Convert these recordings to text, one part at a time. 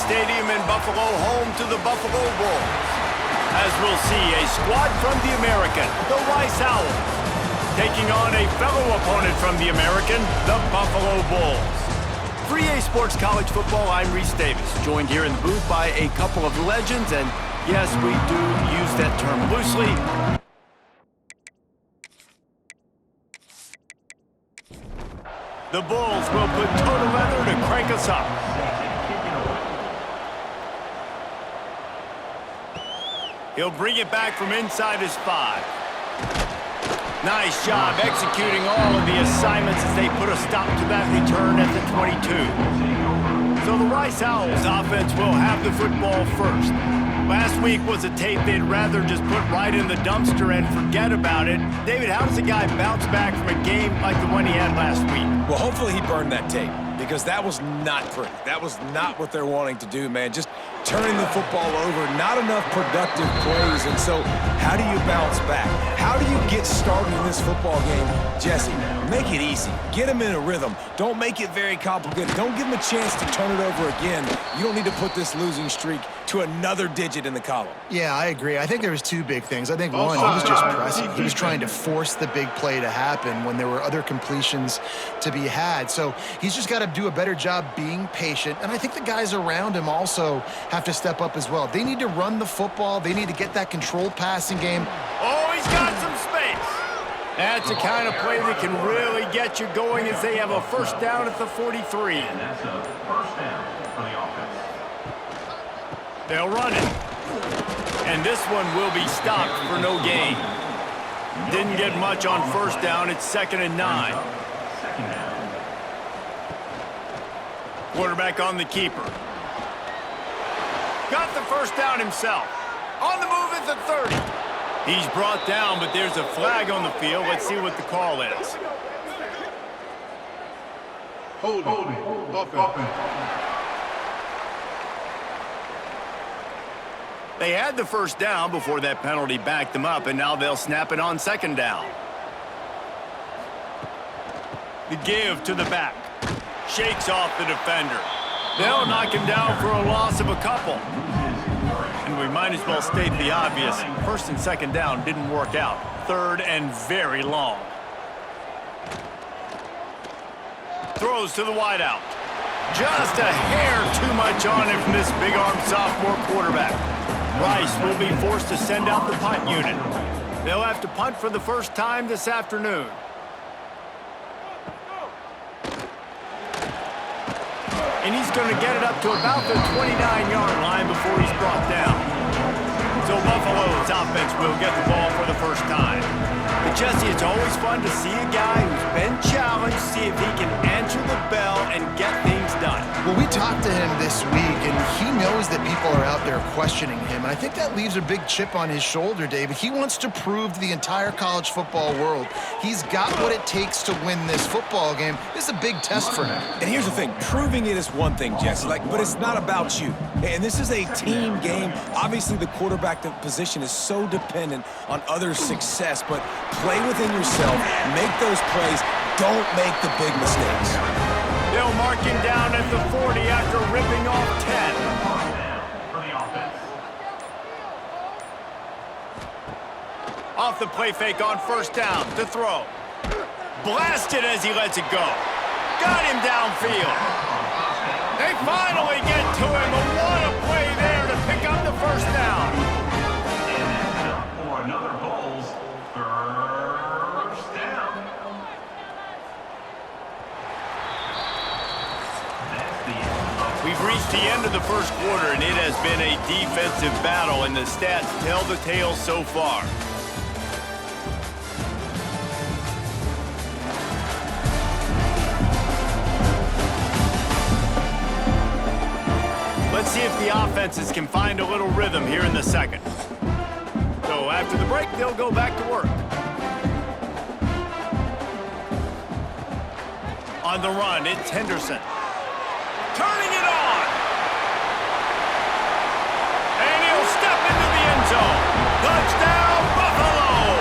Stadium in Buffalo, home to the Buffalo Bulls. As we'll see, a squad from the American, the Rice Owls, taking on a fellow opponent from the American, the Buffalo Bulls. For EA Sports College Football, I'm Reese Davis, joined here in the booth by a couple of legends, and yes, we do use that term loosely. The Bulls will put total leather to crank us up. He'll bring it back from inside his 5. Nice job executing all of the assignments as they put a stop to that return at the 22. So the Rice Owls offense will have the football first. Last week was a tape they'd rather just put right in the dumpster and forget about it. David, how does a guy bounce back from a game like the one he had last week? Well, hopefully he burned that tape, because that was not pretty. That was not what they're wanting to do, man. Just turning the football over, not enough productive plays. And so how do you bounce back? How do you get started in this football game? Jesse, make it easy. Get him in a rhythm. Don't make it very complicated. Don't give him a chance to turn it over again. You don't need to put this losing streak to another digit in the column. Yeah, I agree. I think there was two big things. I think one, he was just pressing. He was trying to force the big play to happen when there were other completions to be had. So he's just got to do a better job being patient. And I think the guys around him also have to step up as well. They need to run the football. They need to get that controlled passing game. Oh, he's got some space. That's the kind of play that can really get you going as they have a first down at the 43. And that's a first down for the offense. They'll run it. And this one will be stopped for no gain. Didn't get much on first down. It's 2nd and 9. Second down. Quarterback on the keeper. Got the first down himself. On the move at the 30. He's brought down, but there's a flag on the field. Let's see what the call is. Holding. Offense. They had the first down before that penalty backed them up, and now they'll snap it on 2nd down. The give to the back. Shakes off the defender. They'll knock him down for a loss of a couple. And we might as well state the obvious. 1st and 2nd down didn't work out. 3rd and very long. Throws to the wideout. Just a hair too much on it from this big-armed sophomore quarterback. Rice will be forced to send out the punt unit. They'll have to punt for the first time this afternoon. And he's going to get it up to about the 29-yard line before he's brought down. So Buffalo's offense will get the ball for the first time. But Jesse, it's always fun to see a guy who's been challenged, see if he can answer the bell and get things done. Well, we talked to him this week, and he knows that people are out there questioning him. And I think that leaves a big chip on his shoulder, David. He wants to prove to the entire college football world he's got what it takes to win this football game. This is a big test for him. And here's the thing. Proving it is one thing, Jesse, but it's not about you. And this is a team game. Obviously, the quarterback position is so dependent on others' success, but play within yourself, make those plays, don't make the big mistakes. They'll mark him down at the 40 after ripping off 10. For the offense. Off the play fake on first down to throw. Blasted as he lets it go. Got him downfield. They finally get to him, but what a play there to pick up the first down. And that's enough for another Bulls first down. That's the end of We've reached the end of the first quarter, and it has been a defensive battle, and the stats tell the tale so far. Let's see if the offenses can find a little rhythm here in the second. So after the break, they'll go back to work. On the run, it's Henderson. Turning it on! And he'll step into the end zone. Touchdown, Buffalo!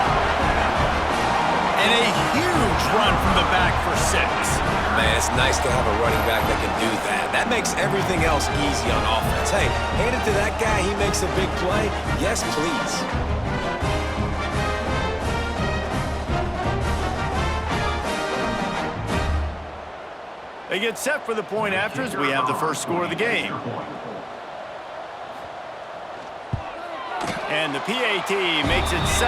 And a huge run from the back for 6. man, it's nice to have a running back that can do that. That makes everything else easy on offense. Hey, hand it to that guy, he makes a big play. Yes, please. They get set for the point after as we have the first score of the game. And the PAT makes it 7-0.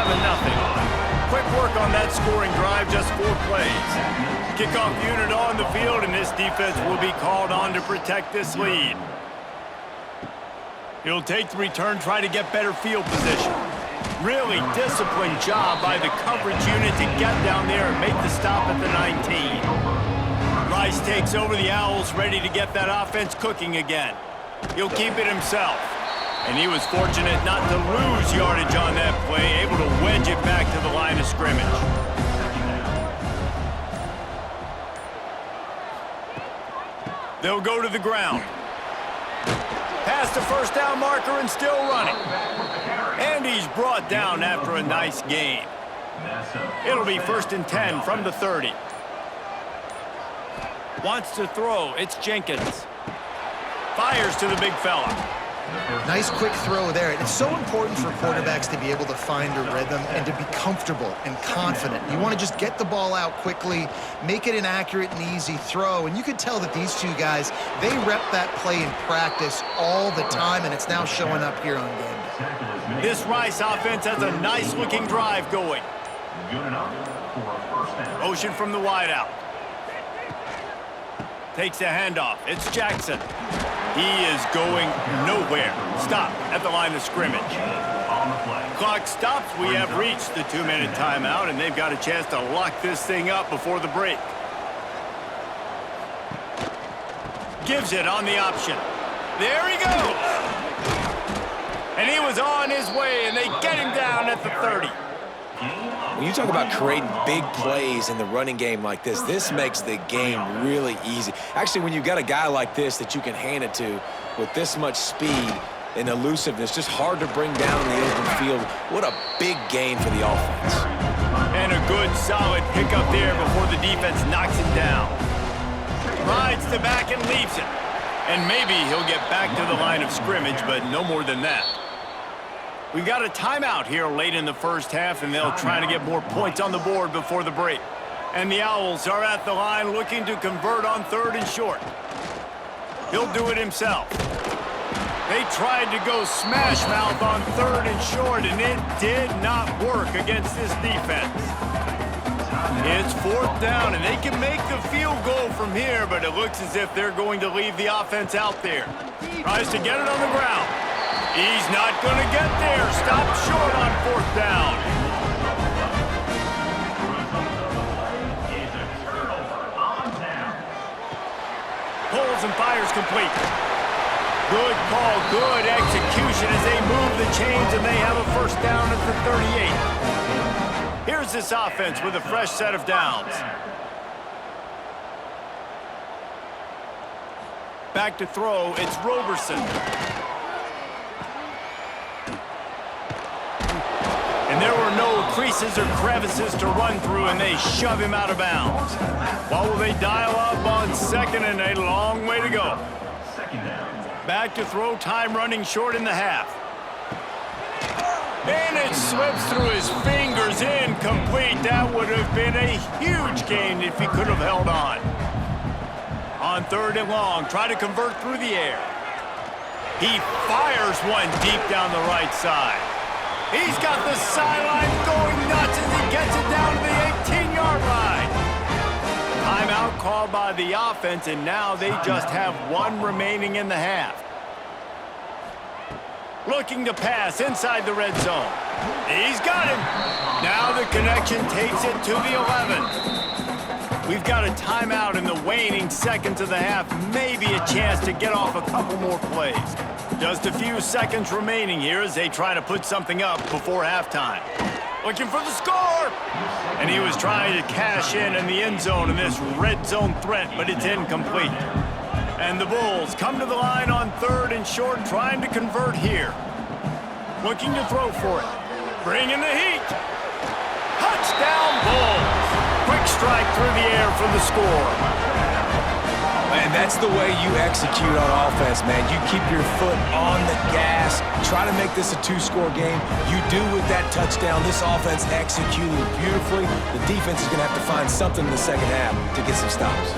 Quick work on that scoring drive, just 4 plays. Kickoff unit on the field, and this defense will be called on to protect this lead. He'll take the return, try to get better field position. Really disciplined job by the coverage unit to get down there and make the stop at the 19. Rice takes over the Owls, ready to get that offense cooking again. He'll keep it himself. And he was fortunate not to lose yardage on that play, able to wedge it back to the line of scrimmage. They'll go to the ground. Past the first down marker and still running. And he's brought down after a nice gain. It'll be 1st and 10 from the 30. Wants to throw. It's Jenkins. Fires to the big fella. Nice quick throw there. It's so important for quarterbacks to be able to find a rhythm and to be comfortable and confident. You want to just get the ball out quickly, make it an accurate and easy throw. And you could tell that these two guys, they rep that play in practice all the time, and it's now showing up here on game day. This Rice offense has a nice-looking drive going. Motion from the wideout. Takes a handoff. It's Jackson. He is going nowhere. Stop at the line of scrimmage. Clock stops. We have reached the 2-minute timeout, and they've got a chance to lock this thing up before the break. Gives it on the option. There he goes. And he was on his way, and they get him down at the 30. When you talk about creating big plays in the running game like this makes the game really easy. Actually, when you've got a guy like this that you can hand it to with this much speed and elusiveness, just hard to bring down in the open field. What a big gain for the offense. And a good, solid pickup there before the defense knocks him down. Rides the back and leaves it. And maybe he'll get back to the line of scrimmage, but no more than that. We've got a timeout here late in the first half, and they'll try to get more points on the board before the break. And the Owls are at the line looking to convert on 3rd and short. He'll do it himself. They tried to go smash mouth on 3rd and short, and it did not work against this defense. It's 4th down, and they can make the field goal from here, but it looks as if they're going to leave the offense out there. Tries to get it on the ground. He's not going to get there. Stopped short on 4th down. Pulls and fires complete. Good call, good execution as they move the chains, and they have a 1st down at the 38. Here's this offense with a fresh set of downs. Back to throw, it's Roberson. And there were no creases or crevices to run through, and they shove him out of bounds. What will they dial up on 2nd and a long way to go? Back to throw, time running short in the half. And it slips through his fingers, incomplete. That would have been a huge gain if he could have held on. On 3rd and long, try to convert through the air. He fires one deep down the right side. He's got the sideline going nuts as he gets it down to the 18-yard line. Timeout called by the offense, and now they just have 1 remaining in the half. Looking to pass inside the red zone. He's got him. Now the connection takes it to the 11. We've got a timeout in the waning seconds of the half. Maybe a chance to get off a couple more plays. Just a few seconds remaining here as they try to put something up before halftime. Looking for the score! And he was trying to cash in the end zone in this red zone threat, but it's incomplete. And the Bulls come to the line on 3rd and short, trying to convert here. Looking to throw for it. Bringing the heat. Touchdown Bulls! Quick strike through the air for the score. And that's the way you execute on offense, man. You keep your foot on the gas, try to make this a two-score game. You do with that touchdown. This offense executed beautifully. The defense is going to have to find something in the second half to get some stops.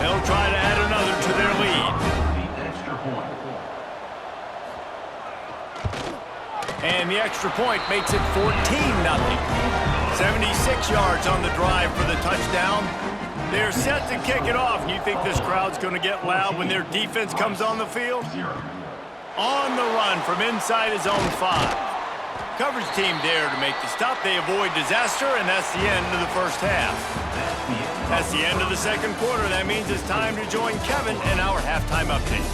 They'll try to add another to their lead. Extra point. And the extra point makes it 14-0. 76 yards on the drive for the touchdown. They're set to kick it off. You think this crowd's going to get loud when their defense comes on the field? On the run from inside his own 5. Coverage team there to make the stop. They avoid disaster, and that's the end of the first half. That's the end of the second quarter. That means it's time to join Kevin in our halftime update.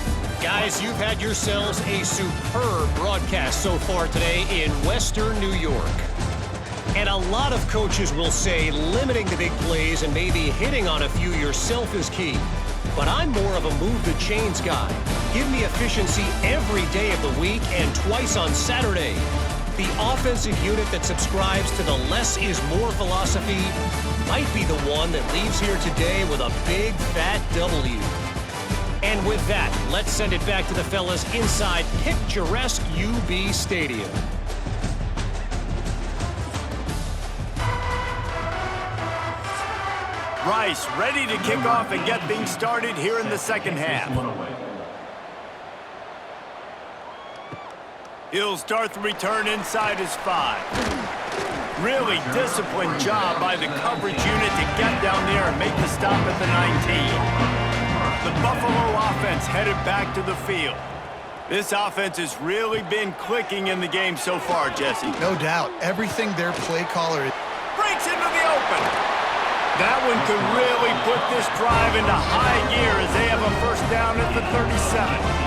Guys, you've had yourselves a superb broadcast so far today in Western New York. And a lot of coaches will say limiting the big plays and maybe hitting on a few yourself is key. But I'm more of a move the chains guy. Give me efficiency every day of the week and twice on Saturday. The offensive unit that subscribes to the less is more philosophy might be the one that leaves here today with a big fat W. And with that, let's send it back to the fellas inside picturesque UB Stadium. Rice ready to kick off and get things started here in the second half. He'll start the return inside his 5. Really disciplined job by the coverage unit to get down there and make the stop at the 19. The Buffalo offense headed back to the field. This offense has really been clicking in the game so far, Jesse. No doubt. Everything their play caller Breaks into the open. That one could really put this drive into high gear as they have a first down at the 37.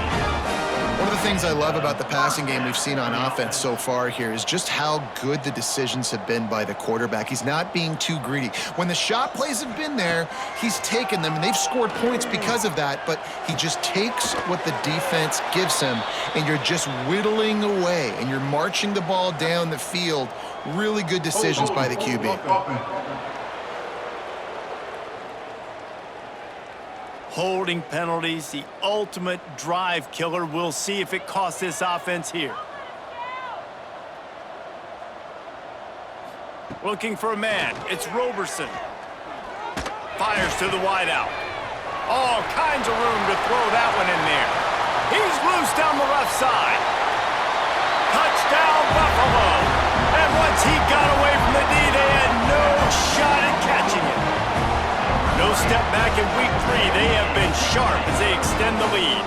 One of the things I love about the passing game we've seen on offense so far here is just how good the decisions have been by the quarterback. He's not being too greedy. When the shot plays have been there, he's taken them, and they've scored points because of that, but he just takes what the defense gives him, and you're just whittling away, and you're marching the ball down the field. Really good decisions by the QB. Holding penalties, the ultimate drive killer. We'll see if it costs this offense here. Looking for a man. It's Roberson. Fires to the wideout. All kinds of room to throw that one in there. He's loose down the left side. Touchdown, Buffalo. And once he got away from the D, they had no shot at catching it. No step back in week 3. They have been sharp as they extend the lead.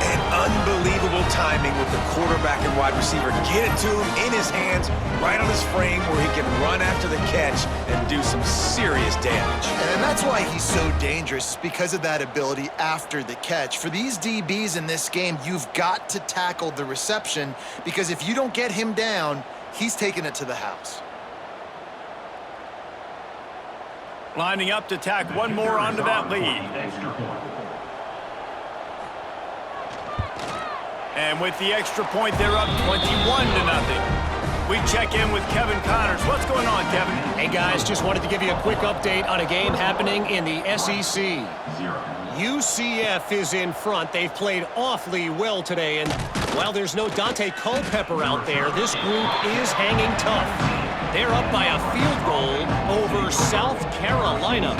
And unbelievable timing with the quarterback and wide receiver. Get it to him in his hands, right on his frame where he can run after the catch and do some serious damage. And that's why he's so dangerous, because of that ability after the catch. For these DBs in this game, you've got to tackle the reception, because if you don't get him down, he's taking it to the house. Lining up to tack one more onto that lead. And with the extra point, they're up 21-0. We check in with Kevin Connors. What's going on, Kevin? Hey guys, just wanted to give you a quick update on a game happening in the SEC. UCF is in front. They've played awfully well today, and while there's no Dante Culpepper out there, this group is hanging tough. They're up by a field goal over South Carolina.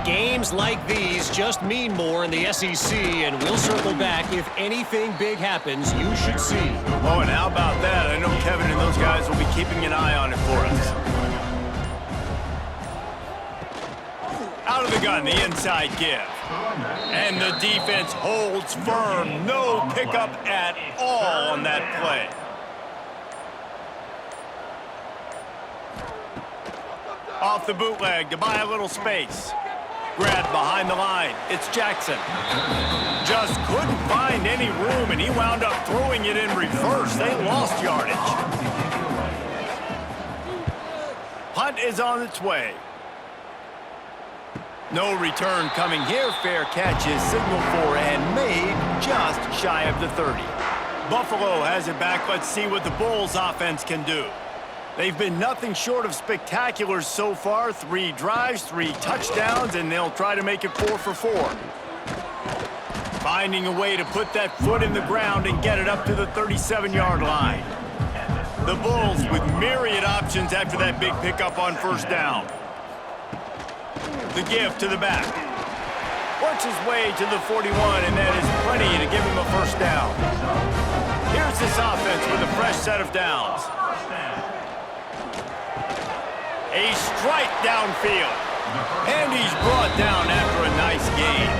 Games like these just mean more in the SEC, and we'll circle back if anything big happens. You should see. Oh, and how about that? I know Kevin and those guys will be keeping an eye on it for us. Out of the gun, the inside give. And the defense holds firm. No pickup at all on that play. Off the bootleg to buy a little space. Grabbed behind the line. It's Jackson. Just couldn't find any room, and he wound up throwing it in reverse. They lost yardage. Punt is on its way. No return coming here. Fair catch is signaled for and made just shy of the 30. Buffalo has it back. Let's see what the Bulls offense can do. They've been nothing short of spectacular so far. 3 drives, 3 touchdowns, and they'll try to make it 4 for 4. Finding a way to put that foot in the ground and get it up to the 37-yard line. The Bulls with myriad options after that big pickup on first down. The give to the back. Works his way to the 41, and that is plenty to give him a first down. Here's this offense with a fresh set of downs. A strike downfield. And he's brought down after a nice gain.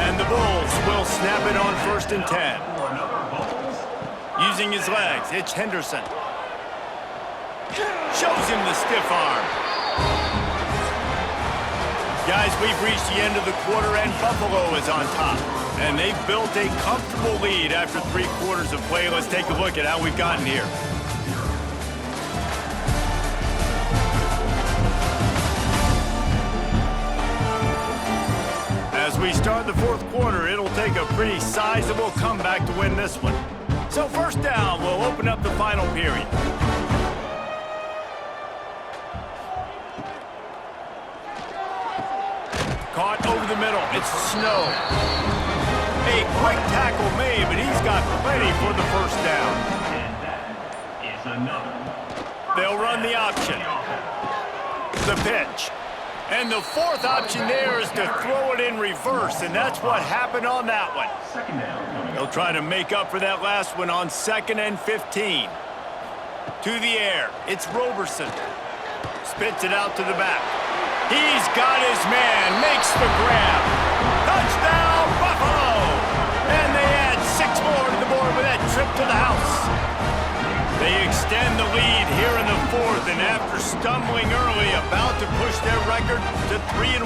And the Bulls will snap it on 1st and 10. Using his legs, it's Henderson. Shows him the stiff arm. Guys, we've reached the end of the quarter, and Buffalo is on top. And they've built a comfortable lead after 3 quarters of play. Let's take a look at how we've gotten here. As we start the 4th quarter, it'll take a pretty sizable comeback to win this one. So first down, we'll open up the final period. Caught over the middle. It's Snow. A quick tackle made, but he's got plenty for the first down. And that is another. They'll run the option. The pitch. And the 4th option there is to throw it in reverse, and that's what happened on that one. Second down. They'll try to make up for that last one on 2nd and 15. To the air. It's Roberson. Spits it out to the back. He's got his man. Makes the grab. Touchdown, Buffalo! And they add 6 more to the board with that trip to the house. They extend the lead here in the 4th, and after stumbling early, about to push their record to 3-1.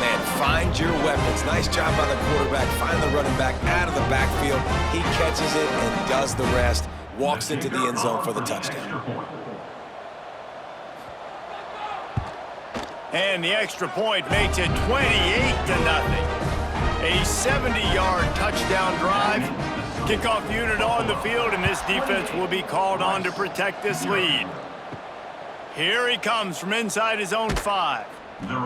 Man, find your weapons. Nice job by the quarterback. Find the running back out of the backfield. He catches it and does the rest. Walks into the end zone for the touchdown. And the extra point makes it 28-0. A 70-yard touchdown drive. Kickoff unit on the field, and this defense will be called on to protect this lead. Here he comes from inside his own 5.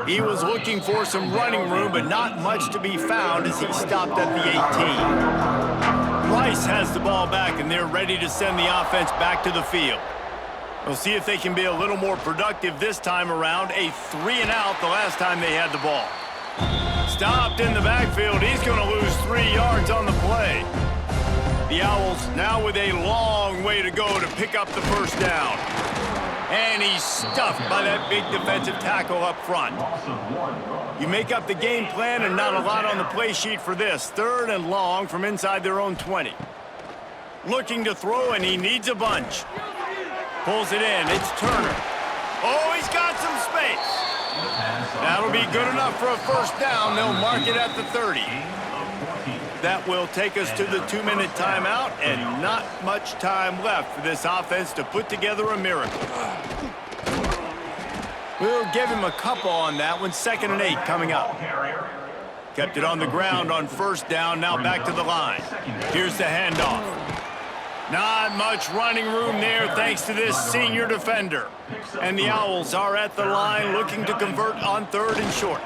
He was looking for some running room, but not much to be found as he stopped at the 18. Rice has the ball back, and they're ready to send the offense back to the field. We'll see if they can be a little more productive this time around. A 3-and-out the last time they had the ball. Stopped in the backfield. He's going to lose 3 yards on the play. The Owls now with a long way to go to pick up the first down. And he's stuffed by that big defensive tackle up front. You make up the game plan and not a lot on the play sheet for this. 3rd and long from inside their own 20. Looking to throw, and he needs a bunch. Pulls it in. It's Turner. Oh, he's got some space. That'll be good enough for a first down. They'll mark it at the 30. That will take us to the 2-minute timeout, and not much time left for this offense to put together a miracle. We'll give him a couple on that one. 2nd and 8 coming up. Kept it on the ground on first down, now back to the line. Here's the handoff. Not much running room there thanks to this senior defender. And the Owls are at the line looking to convert on 3rd and short.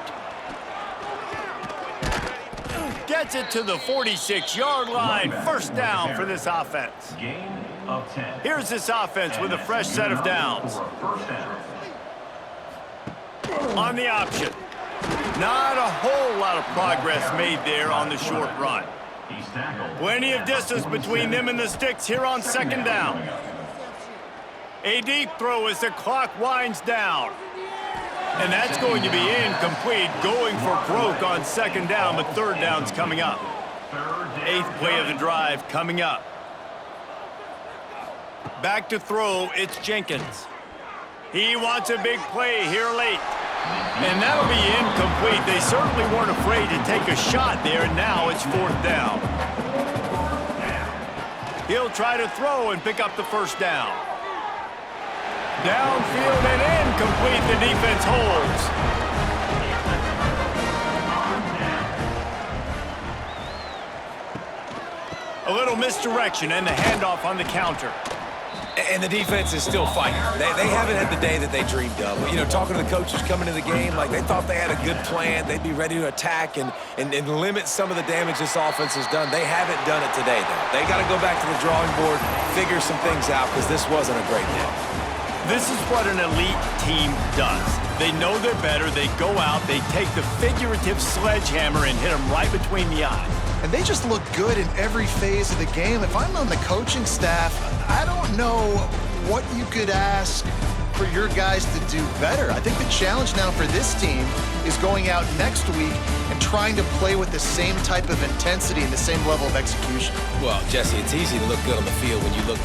Gets it to the 46-yard line. First down for this offense. Gain of 10. Here's this offense with a fresh set of downs. On the option. Not a whole lot of progress made there on the short run. Plenty of distance between them and the sticks here on 2nd down. A deep throw as the clock winds down. And that's going to be incomplete, going for broke on 2nd down, but 3rd down's coming up. 8th play of the drive coming up. Back to throw, it's Jenkins. He wants a big play here late. And that'll be incomplete. They certainly weren't afraid to take a shot there, and now it's 4th down. He'll try to throw and pick up the first down. Downfield and incomplete. The defense holds. A little misdirection and the handoff on the counter. And the defense is still fighting. They haven't had the day that they dreamed of. You know, talking to the coaches coming into the game, like they thought they had a good plan. They'd be ready to attack and limit some of the damage this offense has done. They haven't done it today, though. They got to go back to the drawing board, figure some things out, because this wasn't a great day. This is what an elite team does. They know they're better. They go out, they take the figurative sledgehammer and hit them right between the eyes. And they just look good in every phase of the game. If I'm on the coaching staff, I don't know what you could ask for your guys to do better. I think the challenge now for this team is going out next week and trying to play with the same type of intensity and the same level of execution. Well, Jesse, it's easy to look good on the field when you look